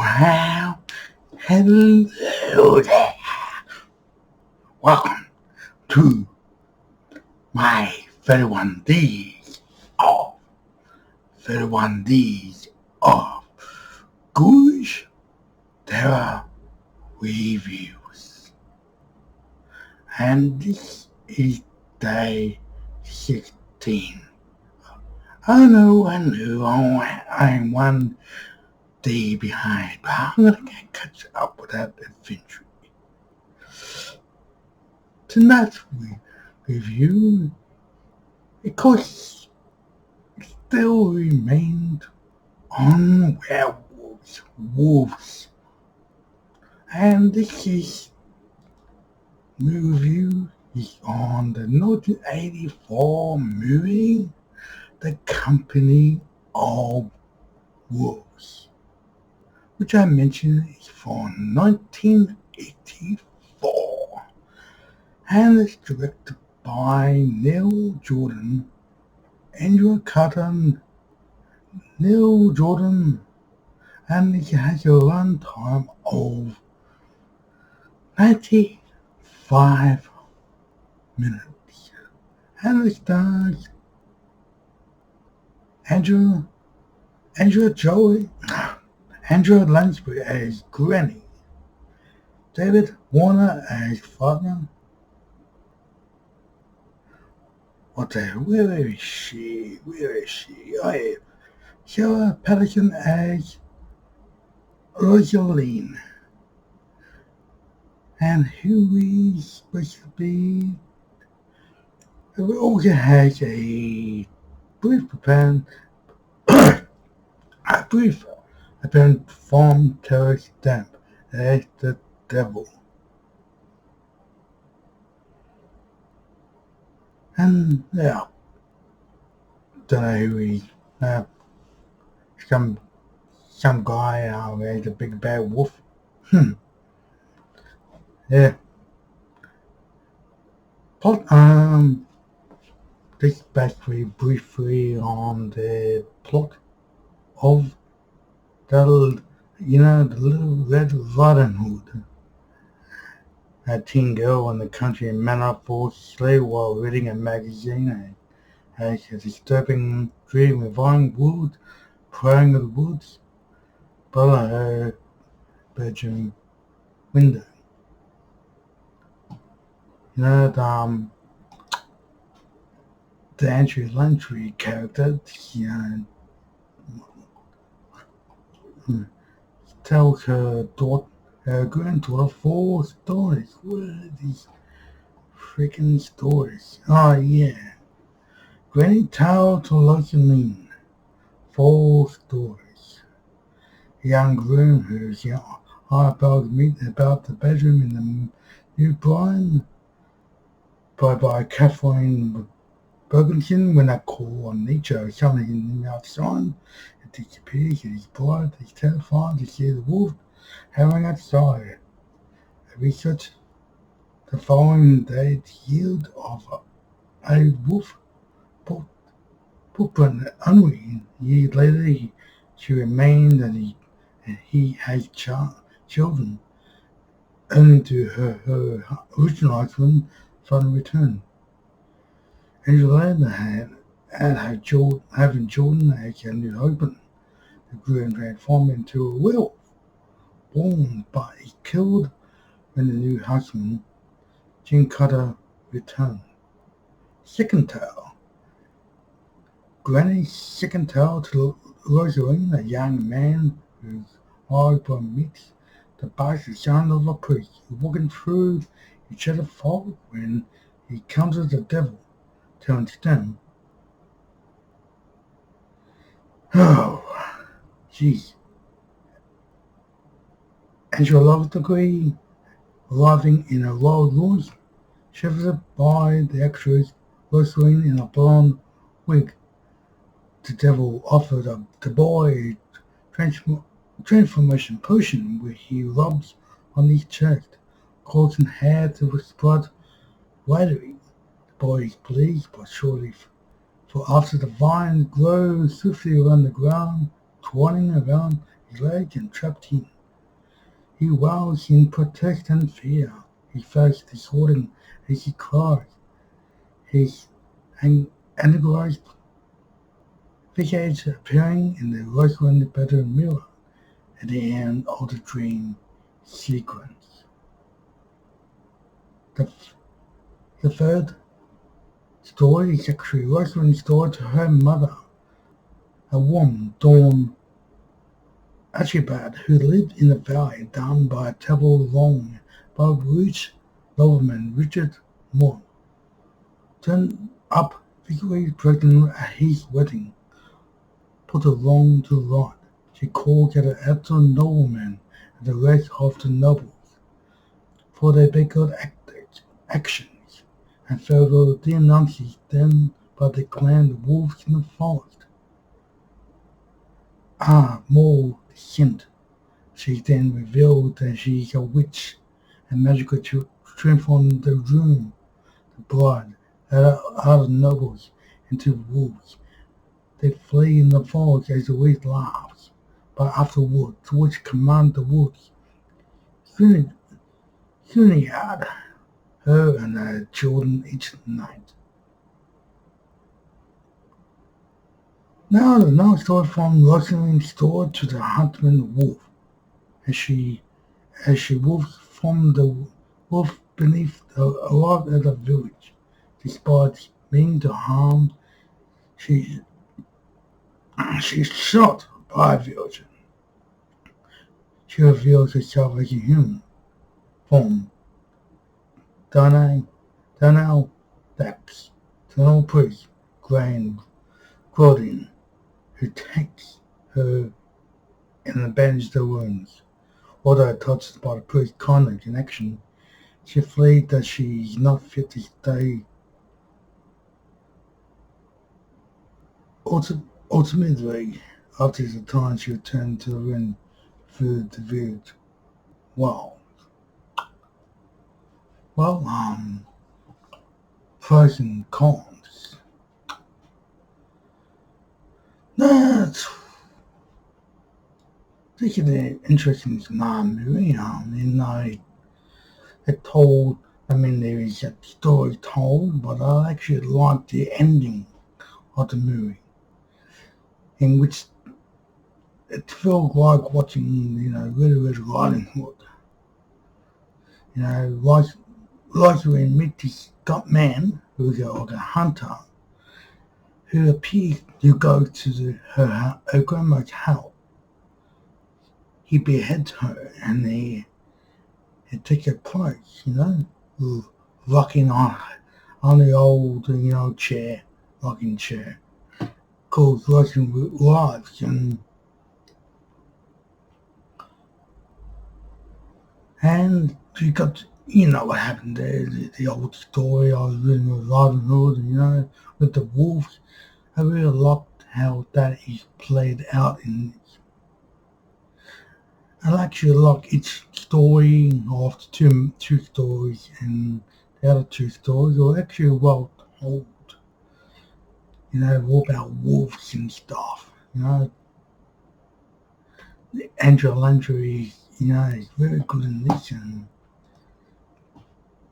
Wow, hello there. Welcome to my 31 days of 31 days of ghoulish terror reviews. And this is day 16. I know, I'm one day behind, but I'm gonna catch up with that adventure. Tonight's review, of course, still remained on wolves. And this review is on the 1984 movie, The Company of Wolves, which I mentioned is from 1984, and it's directed by Neil Jordan, Andrew Carter, Neil Jordan, and it has a runtime of 95 minutes. And it stars Angela Lansbury as Granny, David Warner as father. Where is she? Oh, yeah. Sarah Patterson as Rosaline. And who is supposed to be? It also has a brief apparent from Terry Stamp as the devil. And yeah, don't know who he is. Some guy as a big bad wolf. Yeah. Plot this basically briefly on the plot of the Little Red Riding Hood. A teen girl in the country manor falls asleep while reading a magazine and has a disturbing dream involving wolves prowling in the woods below her bedroom window. The Andrew Lansbury character, tells her granddaughter 4 stories. What are these freaking stories? Oh yeah. Granny tells to Rosaline 4 stories. A young groom who's about the bedroom in the new bride by Catherine Bergenson when a call on nature summoning him outside. It disappears and his bride is terrified to see the wolf howling outside. Research the following day yield of a wolf footprint unread. Years later she remained and he has children, only to her original husband finally return. Angela having children as a new husband. The groom transformed into a werewolf, born but is killed when the new husband, Jim Cutter, returned. Second tale. Granny's second tale to Rosaline, a young man whose husband meets the bastard son of a priest, walking through each other's fog when he encounters the devil, turns them. Oh, jeez. Angela loves the degree, arriving in a Rolls Royce, chauffeured by the actress Rosaline in a blonde wig. The devil offered the boy a transformation potion where he rubs on his chest, causing hair to sprout widely. The boy is pleased, but shortly for after the vines grow swiftly around the ground, twirling around his leg and trapped in. He wails in protest and fear. His face distorting as he cries. His antagonized visage appearing in the rose-colored bedroom mirror at the end of the dream sequence. The, the third story is actually Rosalind's story to her mother, a woman, Dawn Archibald, who lived in the valley down by a table long by which nobleman Richard Moore turned up Victory pregnant at his wedding, put her wrong to right. She called at the actual nobleman and the rest of the nobles for their backward actions, and further denounced them by the clan wolves in the forest. Ah, more hint. She then revealed that she is a witch and magically to transform the room, the blood, out of nobles into wolves. They flee in the forest as the wind laughs, but afterward the witch command the wolves, shooting at her and her children each night. Now the next story from Rosalind's store to the huntsman wolf, as she wolves from the wolf beneath arrived at the village. Despite meaning to harm, she she's shot by a villager. She reveals herself as a human from Darnell Dax, Colonel Priest, Grand Grodin, who takes her and bandages the wounds. Although touched by the priest's kindness in action, she flees that she is not fit to stay. Ultimately, after the time she returned to the wind through the village. Wow. Well, pros and cons. That's this is an interesting movie. There is a story told, but I actually like the ending of the movie, in which it felt like watching, Red Riding Hood. Like we meet this man who's like a hunter who appears to go to her grandma's house. He beheads her and he takes her place, rocking on the old, rocking chair, called Russian Wives, and you got, what happened there, the old story I was reading with Robin Hood, with the wolves. I really liked how that is played out in this. I actually like each story of the two stories, and the other two stories are actually well told. All about wolves and stuff. Angela Landry, is very good in this, and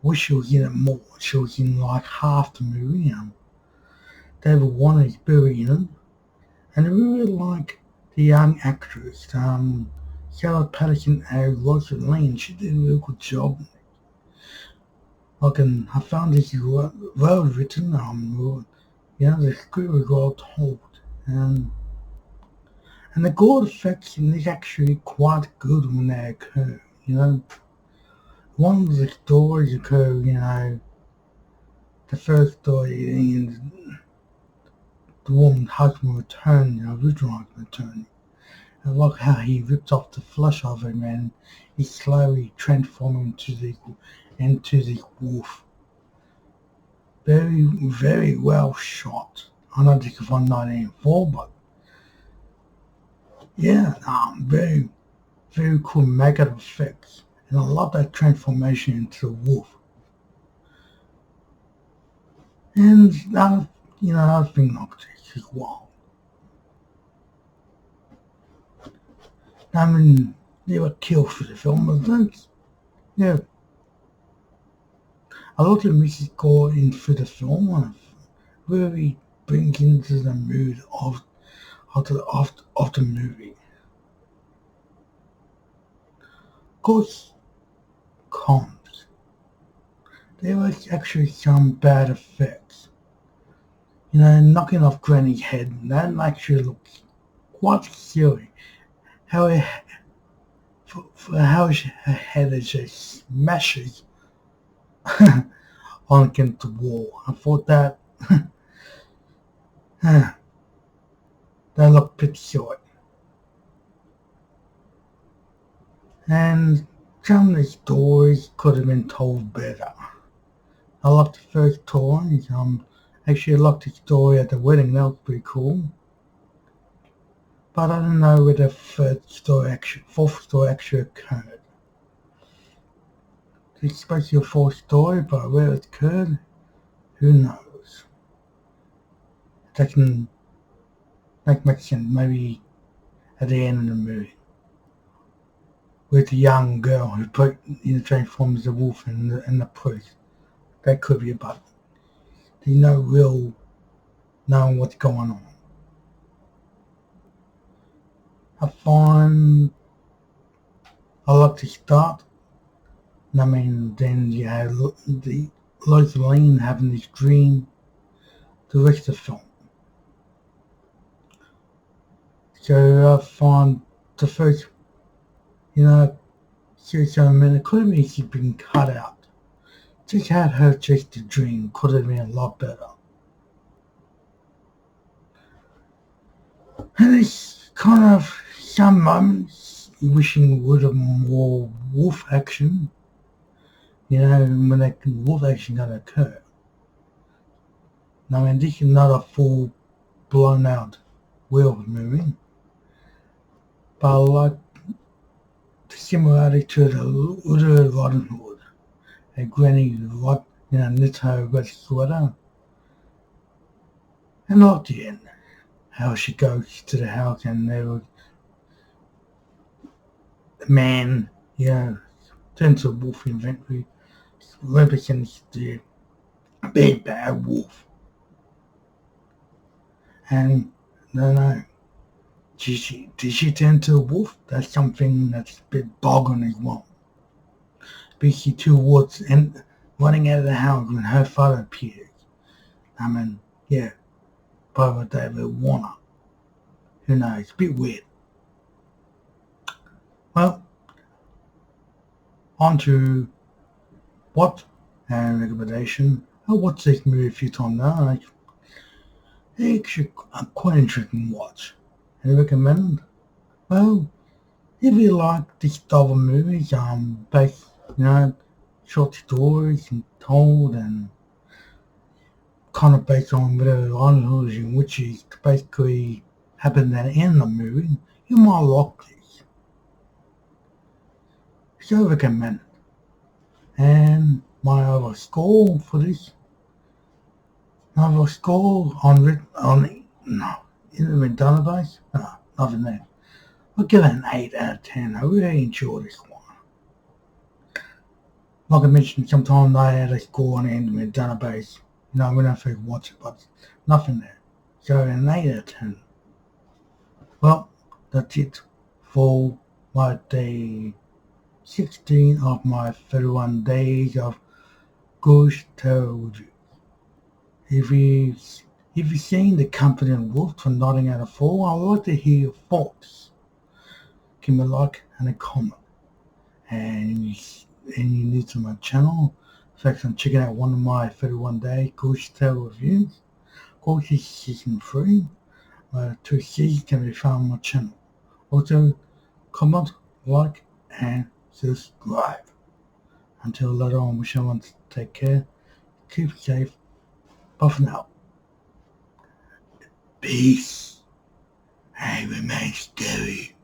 wish she was in it more. She was in like half the movie. David Warner is very in it, and I really like the young actress, Sarah Patterson as Rosaline. She did a really good job. I found this well written. The script was well told, and the gore effects in this actually quite good when they occur. One of the stories occur. The first story, the woman's husband returned, the original husband returned. I like how he ripped off the flesh of him and he slowly transformed into the wolf. Very, very well shot. I know this is from 1984, but yeah, very, very cool makeup effects. And I love that transformation into the wolf. And another thing like this as well. I mean, they were killed for the film, wasn't it? Yeah. A lot of music go in for the film and really bring into the mood of the movie. Of course, cons. There was actually some bad effects. Knocking off Granny's head, that actually looks quite silly. How it, for how her head is just smashes on against the wall. I thought that that looked pretty silly. And some of the stories could have been told better. I liked the first story. Actually, I liked the story at the wedding. That was pretty cool. But I don't know where the fourth story actually occurred. It's supposed to be a fourth story, but where it occurred, who knows? That can make sense maybe at the end of the movie. With the young girl who transforms the wolf and the priest. That could be about it. There's no real knowing what's going on. I like to start. Then you have the Lois Lane having this dream the rest of the film. So I find the first, series of minutes could have easily been cut out. Just had her chase the dream could have been a lot better. And it's kind of some moments wishing would have more wolf action. When that wolf action gonna occur. This is not a full blown out werewolf movie. But I like the similarity to the Little Robin Hood. And Granny knits her red sweater. And I like the end. How she goes to the house and the man, turns to a wolf eventually. Represents the big bad wolf. And I don't know. Did she turn to a wolf? That's something that's a bit boggling as well. Especially towards and running out of the house when her father appears. Brother David Warner. Who knows? It's a bit weird. Well, on to what recommendation. I watched this movie a few times now. It's actually quite interesting to watch. And I recommend it. Well, if you like this style of movies, based, short stories and told and kind of based on whatever ideology which is basically happened at the end of the movie, you might like this. So I recommend it. And my overall score for this, database, no, nothing there. I'll give it an 8 out of 10. I really enjoy this one. Like I mentioned, sometimes I had a score on the end of my database. We don't have to watch it, but nothing there. So an 8 out of 10. Well, that's it for my day 16 of my 31 days of Ghoulish Terror review. If you've seen The Company of Wolves from nodding out of 4, I'd like to hear your thoughts. Give me a like and a comment. And you're new to my channel, thanks for checking out one of my 31 day Ghoulish Terror reviews. Of course, this is season 3. 2 seasons can be found on my channel. Also, comment, like, and subscribe. Until later on, wish everyone to take care, keep safe. Bye for now. Peace. And remain scary.